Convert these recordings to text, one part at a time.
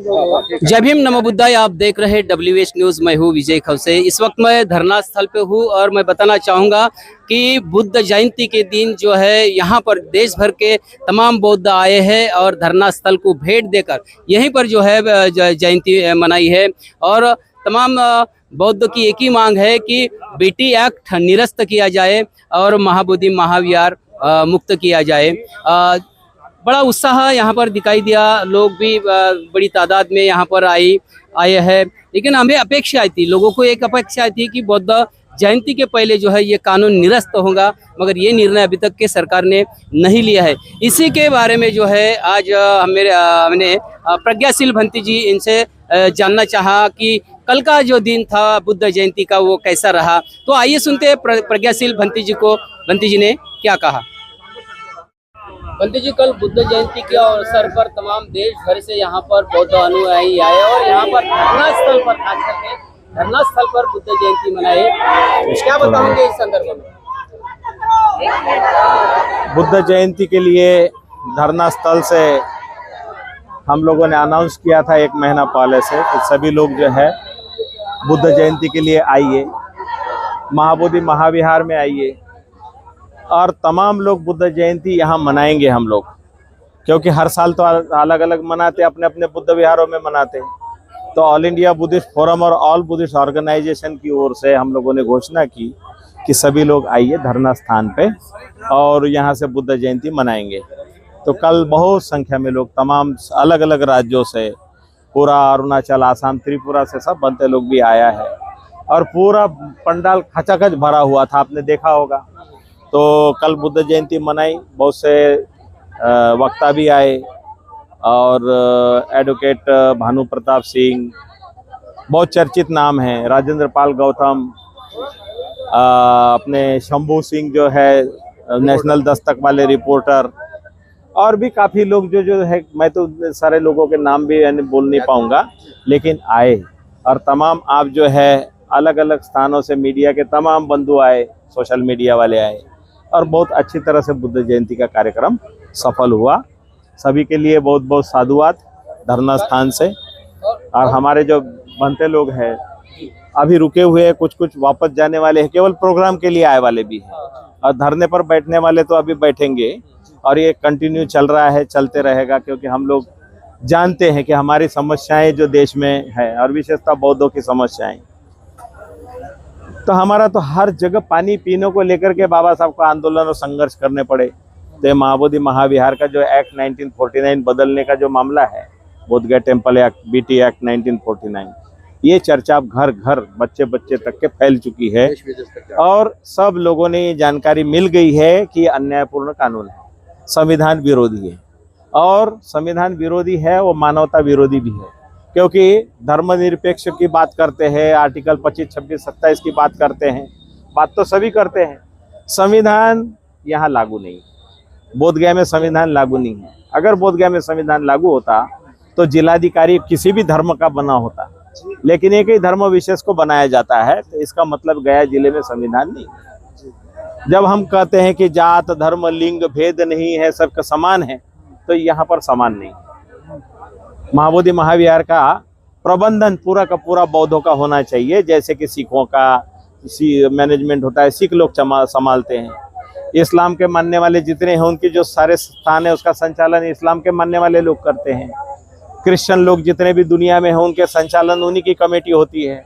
जय भीम, नमो बुद्धाय। आप देख रहे हैं WH न्यूज। मैं हूँ विजय खवसे। इस वक्त मैं धरना स्थल पे हूँ और मैं बताना चाहूँगा कि बुद्ध जयंती के दिन जो है यहाँ पर देश भर के तमाम बौद्ध आए हैं और धरना स्थल को भेंट देकर यहीं पर जो है जयंती मनाई है। और तमाम बौद्ध की एक ही मांग है कि BT एक्ट निरस्त किया जाए और महाबोधि महाविहार मुक्त किया जाए। बड़ा उत्साह यहाँ पर दिखाई दिया, लोग भी बड़ी तादाद में यहाँ पर आए हैं। लेकिन हमें अपेक्षा आई थी, लोगों को एक अपेक्षा थी कि बौद्ध जयंती के पहले जो है ये कानून निरस्त होगा, मगर ये निर्णय अभी तक के सरकार ने नहीं लिया है। इसी के बारे में जो है आज हमने प्रज्ञाशील भंती जी इनसे जानना चाहा कि कल का जो दिन था बुद्ध जयंती का वो कैसा रहा। तो आइए सुनते हैं प्रज्ञाशील भंती जी को, भंती जी ने क्या कहा। भंती जी, कल बुद्ध जयंती के अवसर पर तमाम देश भर से यहाँ पर बौद्ध अनुयायी आए और यहाँ पर धरना स्थल पर खास करके धरना स्थल पर बुद्ध जयंती मनाए, क्या बताओगे इस संदर्भ में? बुद्ध जयंती के लिए धरना स्थल से हम लोगों ने अनाउंस किया था 1 महीना पहले से कि सभी लोग जो है बुद्ध जयंती के लिए आइए, महाबोधि महाविहार में आइए और तमाम लोग बुद्ध जयंती यहाँ मनाएंगे हम लोग, क्योंकि हर साल तो अलग अलग मनाते, अपने अपने बुद्ध विहारों में मनाते। तो ऑल इंडिया बुद्धिस्ट फोरम और ऑल बुद्धिस्ट ऑर्गेनाइजेशन की ओर से हम लोगों ने घोषणा की कि सभी लोग आइए धरना स्थान पे और यहाँ से बुद्ध जयंती मनाएंगे। तो कल बहुत संख्या में लोग तमाम अलग अलग राज्यों से, पूरा अरुणाचल, आसाम, त्रिपुरा से सब बनते लोग भी आया है और पूरा पंडाल खचाखच भरा हुआ था, आपने देखा होगा। तो कल बुद्ध जयंती मनाई, बहुत से वक्ता भी आए और एडवोकेट भानु प्रताप सिंह, बहुत चर्चित नाम हैं, राजेंद्र पाल गौतम, अपने शंभू सिंह जो है नेशनल दस्तक वाले रिपोर्टर, और भी काफ़ी लोग जो है, मैं तो सारे लोगों के नाम भी बोल नहीं पाऊंगा, लेकिन आए। और तमाम आप जो है अलग अलग स्थानों से मीडिया के तमाम बंधु आए, सोशल मीडिया वाले आए और बहुत अच्छी तरह से बुद्ध जयंती का कार्यक्रम सफल हुआ। सभी के लिए बहुत बहुत साधुवाद धरना स्थान से। और हमारे जो बनते लोग हैं अभी रुके हुए हैं, कुछ कुछ वापस जाने वाले हैं, केवल प्रोग्राम के लिए आए वाले भी हैं, और धरने पर बैठने वाले तो अभी बैठेंगे और ये कंटिन्यू चल रहा है, चलते रहेगा, क्योंकि हम लोग जानते हैं कि हमारी समस्याएं जो देश में है और विशेषतः बौद्धों की समस्याएं, तो हमारा तो हर जगह पानी पीने को लेकर के बाबा साहब को आंदोलन और संघर्ष करने पड़े। तो महाबोधि महाविहार का जो एक्ट 1949 बदलने का जो मामला है, Bodhgaya temple act, BT act 1949, ये चर्चा अब घर घर, बच्चे बच्चे तक के फैल चुकी है और सब लोगों ने ये जानकारी मिल गई है कि अन्यायपूर्ण कानून है, संविधान विरोधी है, और संविधान विरोधी है वो मानवता विरोधी भी है, क्योंकि धर्मनिरपेक्ष की बात करते हैं, आर्टिकल 25, 26, 27 की बात करते हैं, बात तो सभी करते हैं, संविधान यहाँ लागू नहीं, बोधगया में संविधान लागू नहीं है। अगर बोधगया में संविधान लागू होता तो जिलाधिकारी किसी भी धर्म का बना होता, लेकिन एक ही धर्म विशेष को बनाया जाता है, तो इसका मतलब गया जिले में संविधान नहीं। जब हम कहते हैं कि जात धर्म लिंग भेद नहीं है, सबका समान है, तो यहाँ पर समान नहीं। महाबोधि महाविहार का प्रबंधन पूरा का पूरा बौद्धों का होना चाहिए, जैसे कि सिखों का मैनेजमेंट होता है, सिख लोग संभालते हैं। इस्लाम के मानने वाले जितने हैं उनके जो सारे स्थान है उसका संचालन इस्लाम के मानने वाले लोग करते हैं। क्रिश्चियन लोग जितने भी दुनिया में हैं उनके संचालन उन्हीं की कमेटी होती है।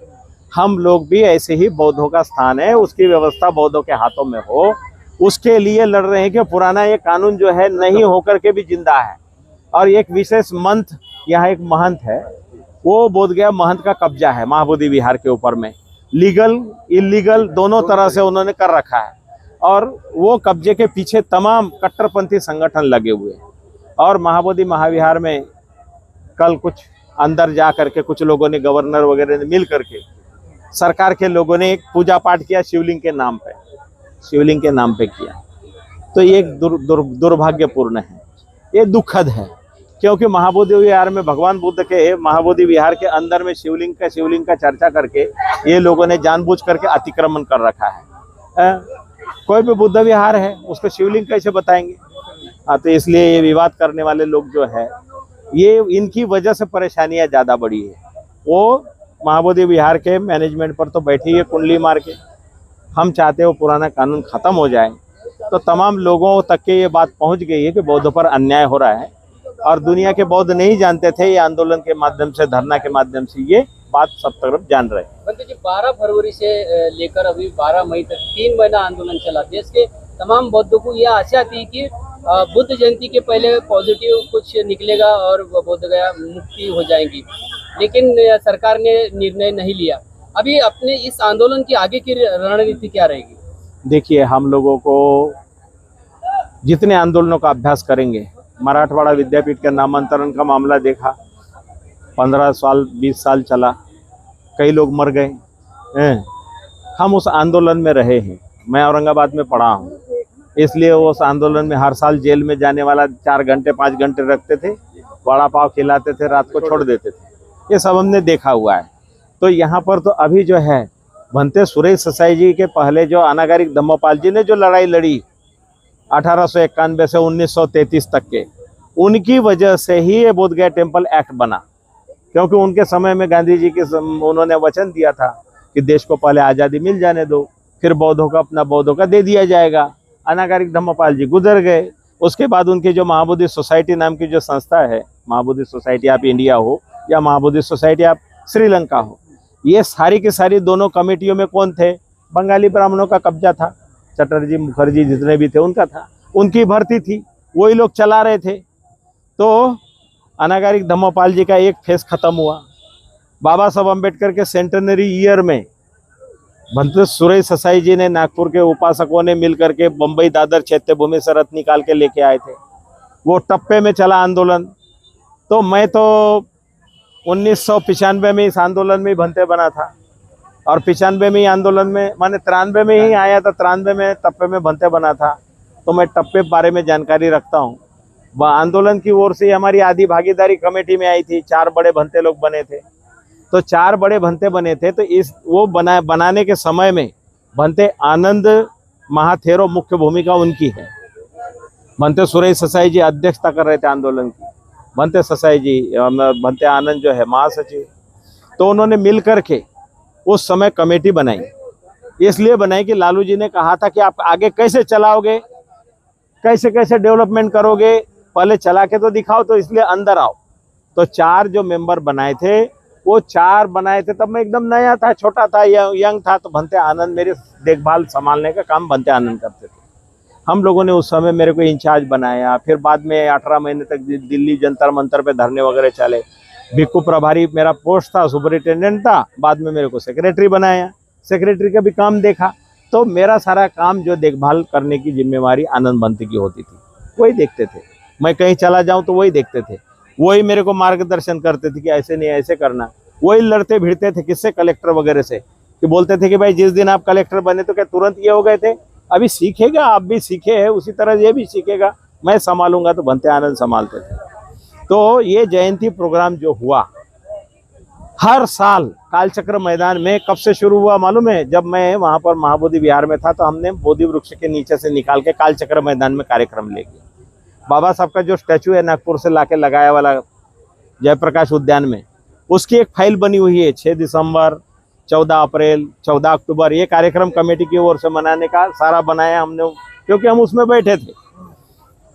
हम लोग भी ऐसे ही बौद्धों का स्थान है, उसकी व्यवस्था बौद्धों के हाथों में हो, उसके लिए लड़ रहे हैं कि पुराना ये कानून जो है नहीं होकर के भी जिंदा है। और एक विशेष मंथ, यहाँ एक महंत है, वो बोधगया महंत का कब्जा है महाबोधि विहार के ऊपर में, लीगल इलीगल दोनों तरह से उन्होंने कर रखा है, और वो कब्जे के पीछे तमाम कट्टरपंथी संगठन लगे हुए हैं। और महाबोधि महाविहार में कल कुछ अंदर जा करके कुछ लोगों ने, गवर्नर वगैरह ने मिल करके, सरकार के लोगों ने एक पूजा पाठ किया शिवलिंग के नाम पे, शिवलिंग के नाम पे किया। तो ये एक दुर्भाग्यपूर्ण है, ये दुखद है, क्योंकि महाबोधि विहार में भगवान बुद्ध के महाबोधि विहार के अंदर में शिवलिंग का चर्चा करके ये लोगों ने जानबूझ करके अतिक्रमण कर रखा है। कोई भी बुद्ध विहार है उसको शिवलिंग कैसे बताएंगे? तो इसलिए ये विवाद करने वाले लोग जो है ये इनकी वजह से परेशानियां ज़्यादा बढ़ी है। वो महाबोधि विहार के मैनेजमेंट पर तो बैठी है कुंडली मार के। हम चाहते हो पुराना कानून ख़त्म हो जाए। तो तमाम लोगों तक के ये बात पहुंच गई है कि बौद्धों पर अन्याय हो रहा है, और दुनिया के बौद्ध नहीं जानते थे। ये आंदोलन के माध्यम से, धरना के माध्यम से ये बात सब तरफ जान रहे हैं। बंधु जी, 12 फरवरी से लेकर अभी 12 मई तक 3 महीना आंदोलन चला। देश के तमाम बौद्धों को यह आशा थी कि बुद्ध जयंती के पहले पॉजिटिव कुछ निकलेगा और बोध गया मुक्ति हो जाएगी, लेकिन सरकार ने निर्णय नहीं लिया। अभी अपने इस आंदोलन की आगे की रणनीति क्या रहेगी? देखिए, हम लोगों को जितने आंदोलनों का अभ्यास करेंगे, मराठवाड़ा विद्यापीठ के नामांतरण का मामला देखा, 15 साल 20 साल चला, कई लोग मर गए हैं। हम उस आंदोलन में रहे हैं। मैं औरंगाबाद में पढ़ा हूँ, इसलिए उस आंदोलन में हर साल जेल में जाने वाला 4 घंटे 5 घंटे रखते थे, वड़ा पाव खिलाते थे, रात को छोड़ देते थे। ये सब हमने देखा हुआ है। तो यहाँ पर तो अभी जो है भंते सुरेश ससाई जी के पहले जो अनागारिक धम्मपाल जी ने जो लड़ाई लड़ी 1891 से 1933 तक के, उनकी वजह से ही ये बोध गया टेम्पल एक्ट बना। क्योंकि उनके समय में गांधी जी के उन्होंने वचन दिया था कि देश को पहले आज़ादी मिल जाने दो, फिर बौद्धों का अपना बौद्धों का दे दिया जाएगा। अनागारिक धम्मपाल जी गुजर गए। उसके बाद उनकी जो महाबोधि सोसाइटी नाम की जो संस्था है, महाबोधि सोसाइटी आप इंडिया हो या महाबोधि सोसाइटी आप श्रीलंका हो, ये सारी की सारी दोनों कमेटियों में कौन थे? बंगाली ब्राह्मणों का कब्जा था। चटर्जी मुखर्जी जितने भी थे उनका था, उनकी भर्ती थी, वही लोग चला रहे थे। तो अनागारिक धम्मपाल जी का एक फेस खत्म हुआ। बाबा साहब अम्बेडकर के सेंटेनरी ईयर में भंते सुरेश ससाई जी ने, नागपुर के उपासकों ने मिलकर के बम्बई दादर चैत्य भूमि से रथ निकाल के लेके आए थे। वो टप्पे में चला आंदोलन। तो मैं तो 1995 में इस आंदोलन में भंते बना था, और 95 में ही आंदोलन में, माने 93 में ही आया था। 93 में टप्पे में भंते बना था। तो मैं टप्पे बारे में जानकारी रखता हूँ। वह आंदोलन की ओर से हमारी आधी भागीदारी कमेटी में आई थी। 4 बड़े भंते लोग बने थे। तो 4 बड़े भंते बने थे। तो इस वो बनाने के समय में भंते आनंद महाथेरो मुख्य भूमिका उनकी है। भंते सुरेश ससाई जी अध्यक्षता कर रहे थे आंदोलन की। भंते ससाई जी, भंते आनंद जो है महासचिव। तो उन्होंने मिल करके उस समय कमेटी बनाई। इसलिए बनाई कि लालू जी ने कहा था कि आप आगे कैसे चलाओगे, कैसे कैसे डेवलपमेंट करोगे, पहले चला के तो दिखाओ। तो इसलिए अंदर आओ। तो 4 जो मेंबर बनाए थे, वो 4 बनाए थे। तब मैं एकदम नया था, छोटा था, यंग था। तो भंते आनंद मेरे देखभाल संभालने का काम भंते आनंद करते थे। हम लोगों ने उस समय मेरे को इंचार्ज बनाया। फिर बाद में 18 महीने तक दिल्ली जंतर मंतर पे धरने वगैरह चले। भिक्खू प्रभारी मेरा पोस्ट था, सुपरिटेंडेंट था। बाद में मेरे को सेक्रेटरी बनाया, सेक्रेटरी का भी काम देखा। तो मेरा सारा काम जो देखभाल करने की जिम्मेवारी आनंद भंते की होती थी, वही देखते थे। मैं कहीं चला जाऊं तो वही देखते थे, वही मेरे को मार्गदर्शन करते थे कि ऐसे नहीं ऐसे करना। वही लड़ते भिड़ते थे किससे, कलेक्टर वगैरह से, कि बोलते थे कि भाई जिस दिन आप कलेक्टर बने तो क्या तुरंत ये हो गए थे? अभी सीखेगा, आप भी सीखे हैं, उसी तरह ये भी सीखेगा। मैं संभालूंगा। तो भंते आनंद संभालते थे। तो ये जयंती प्रोग्राम जो हुआ हर साल कालचक्र मैदान में, कब से शुरू हुआ मालूम है? जब मैं वहाँ पर महाबोधि विहार में था, तो हमने बोधि वृक्ष के नीचे से निकाल के कालचक्र मैदान में कार्यक्रम ले गए। बाबा साहब का जो स्टैचू है नागपुर से लाके लगाया वाला जयप्रकाश उद्यान में, उसकी एक फाइल बनी हुई है। 6 दिसंबर, 14 अप्रैल, 14 अक्टूबर, ये कार्यक्रम कमेटी की ओर से मनाने का सारा बनाया हमने, क्योंकि हम उसमें बैठे थे।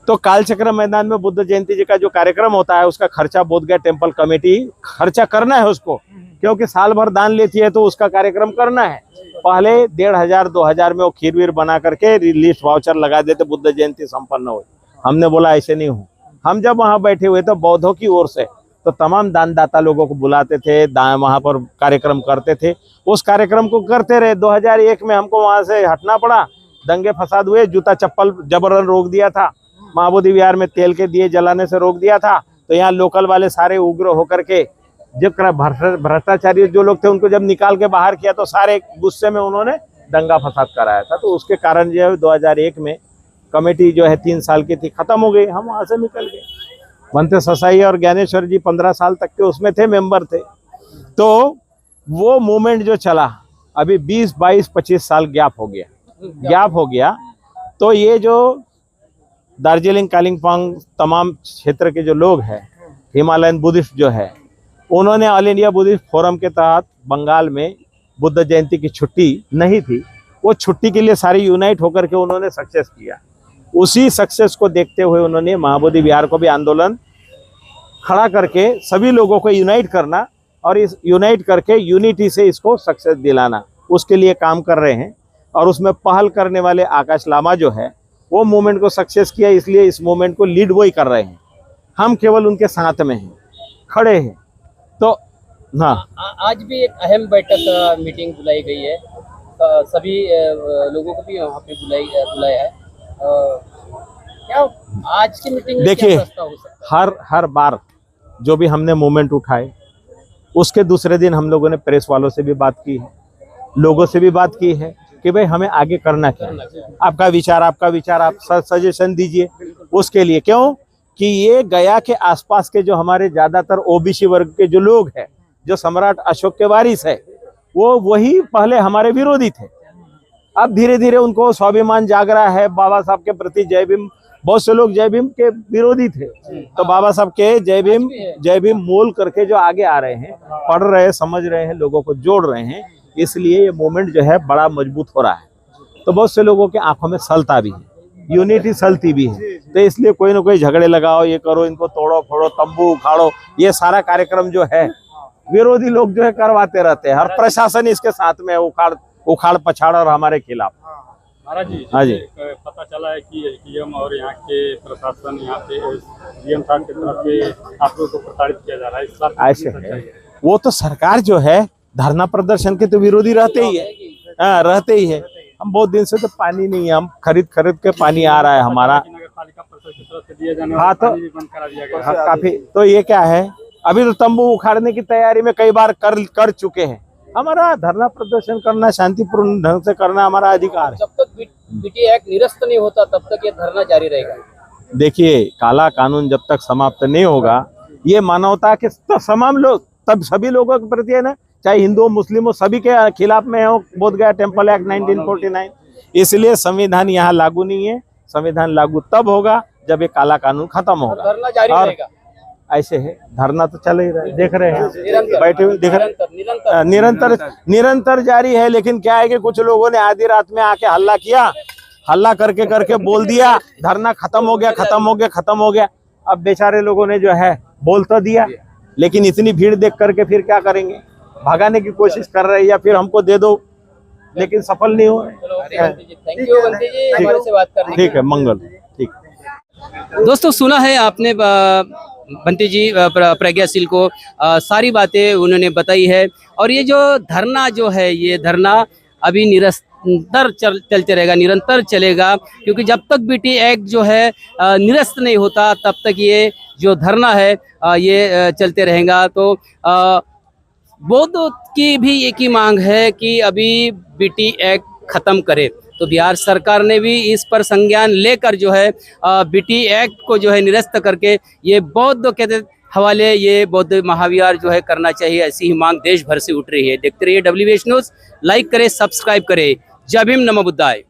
तो कालचक्र मैदान में बुद्ध जयंती जी का जो कार्यक्रम होता है, उसका खर्चा बोध गया टेम्पल कमेटी खर्चा करना है उसको, क्योंकि साल भर दान लेती है तो उसका कार्यक्रम करना है। पहले 1500-2000 में वो खीर वीर बना करके लिस्ट वाउचर लगा देते, बुद्ध जयंती संपन्न हो। हमने बोला ऐसे नहीं हो। हम जब वहाँ बैठे हुए तो बौद्धों की ओर से तो तमाम दानदाता लोगों को बुलाते थे, वहाँ पर कार्यक्रम करते थे। उस कार्यक्रम को करते रहे। 2001 में हमको वहाँ से हटना पड़ा, दंगे फसाद हुए, जूता चप्पल जबरन रोक दिया था। महाबोधि विहार में तेल के दिए जलाने से रोक दिया था। तो यहाँ लोकल वाले सारे उग्र होकर के, जब भ्रष्टाचारी जो लोग थे उनको जब निकाल के बाहर किया, तो सारे गुस्से में उन्होंने दंगा फसाद कराया था। तो उसके कारण जो है 2001 में कमेटी जो है 3 साल की थी, खत्म हो गई। हम वहाँ से निकल गए। भंते ससाई और ज्ञानेश्वर जी 15 साल तक के उसमें थे, मेंबर थे। तो वो मूवमेंट जो चला, अभी 20, 22, 25 साल गैप हो गया। तो ये जो दार्जिलिंग, कालिम्पोंग तमाम क्षेत्र के जो लोग हैं, हिमालयन बुद्धिस्ट जो है, उन्होंने ऑल इंडिया बुद्धिस्ट फोरम के तहत बंगाल में बुद्ध जयंती की छुट्टी नहीं थी, वो छुट्टी के लिए सारी यूनाइट होकर के उन्होंने सक्सेस किया। उसी सक्सेस को देखते हुए उन्होंने महाबोधि विहार को भी आंदोलन खड़ा करके सभी लोगों को यूनाइट करना और इस यूनाइट करके यूनिटी से इसको सक्सेस दिलाना, उसके लिए काम कर रहे हैं। और उसमें पहल करने वाले आकाश लामा जो है वो मूवमेंट को सक्सेस किया, इसलिए इस मूवमेंट को लीड वही कर रहे हैं, हम केवल उनके साथ में हैं, खड़े हैं। तो हाँ, आज भी एक अहम बैठक मीटिंग बुलाई गई है, सभी लोगों को भी वहाँ पे बुलाया है। क्या आज की मीटिंग में देखिए, क्या प्रस्ताव हो सकता है? हर बार जो भी हमने मूवमेंट उठाए उसके दूसरे दिन हम लोगों ने प्रेस वालों से भी बात की है, लोगों से भी बात की है कि भाई हमें आगे करना क्या है, आपका विचार आप सजेशन दीजिए उसके लिए। क्यों कि ये गया के आसपास के जो हमारे ज्यादातर ओबीसी वर्ग के जो लोग हैं, जो सम्राट अशोक के वारिस है, वो वही पहले हमारे विरोधी थे। अब धीरे धीरे उनको स्वाभिमान जाग रहा है, बाबा साहब के प्रति जय भीम, बहुत से लोग जय भीम के विरोधी थे, तो बाबा साहब के जय भीम मोल करके जो आगे आ रहे हैं, पढ़ रहे हैं, समझ रहे हैं, लोगों को जोड़ रहे हैं, इसलिए ये मूवमेंट जो है बड़ा मजबूत हो रहा है। तो बहुत से लोगों के आंखों में सलता भी है, यूनिटी सलती भी है, तो इसलिए कोई ना कोई झगड़े लगाओ, ये करो, इनको तोड़ो फोड़ो, तंबू उखाड़ो, ये सारा कार्यक्रम जो है विरोधी लोग जो है करवाते रहते हैं। हर प्रशासन इसके साथ में उखाड़ पछाड़ और हमारे खिलाफ। महाराज जी, हाँ जी, पता चला है कि एसडीएम और यहाँ के प्रशासन, यहाँ पे डीएम साहब की तरफ से आप लोगों को प्रताड़ित किया जा रहा है, इस बार ऐसे है। वो तो सरकार जो है धरना प्रदर्शन के तो विरोधी रहते ही है, हाँ रहते ही है। हम बहुत दिन से तो पानी नहीं है, हम खरीद के पानी आ रहा है हमारा। नगर पालिका परिषद की तरफ से दिए जाने हाँ, वाला तो पानी भी बंद करा दिया गया हाँ, है। काफी। तो ये क्या है, अभी तो तंबू उखाड़ने की तैयारी में कई बार कर चुके हैं। हमारा धरना प्रदर्शन करना, शांतिपूर्ण ढंग से करना हमारा अधिकार है। जब तक बीटी एक्ट निरस्त नहीं होता तब तक ये धरना जारी रहेगा। देखिए, काला कानून जब तक समाप्त नहीं होगा, ये मानवता के तमाम लोग, तब सभी लोगों के प्रति है ना, चाहे हिंदू मुस्लिम हो, सभी के खिलाफ में हो बोध गया टेम्पल एक्ट 1949। इसलिए संविधान यहाँ लागू नहीं है। संविधान लागू तब होगा जब ये काला कानून खत्म होगा। धरना जारी और रहेगा। ऐसे है, धरना तो चल ही रहा है, देख रहे हैं, निरंतर बैठे हुए देख रहे हैं, निरंतर जारी है। लेकिन क्या है कि कुछ लोगों ने आधी रात में आके हल्ला किया, हल्ला करके बोल दिया धरना खत्म हो गया। अब बेचारे लोगों ने जो है बोल तो दिया, लेकिन इतनी भीड़ देख करके फिर क्या करेंगे, भगाने की कोशिश कर रहे हैं या फिर हमको दे दो, लेकिन सफल नहीं हो रहे। थैंक यू बंटी जी, हमारे से बात करने के लिए। ठीक है, मंगल। ठीक। दोस्तों, सुना है आपने बंटी जी प्रज्ञाशील को सारी बातें उन्होंने बताई है। और ये जो धरना जो है, ये धरना अभी निरंतर चलते रहेगा, निरंतर चलेगा, क्योंकि जब तक बीटी एक्ट जो है निरस्त नहीं होता तब तक ये जो धरना है ये चलते रहेगा। तो बौद्ध की भी एक ही मांग है कि अभी बीटी एक्ट खत्म करे। तो बिहार सरकार ने भी इस पर संज्ञान लेकर जो है बीटी एक्ट को जो है निरस्त करके ये बौद्ध के हवाले ये बौद्ध महाविहार जो है करना चाहिए, ऐसी ही मांग देश भर से उठ रही है। देखते रहिए WH न्यूज़, लाइक करें, सब्सक्राइब करें। जय भीम, नमो बुद्धाय।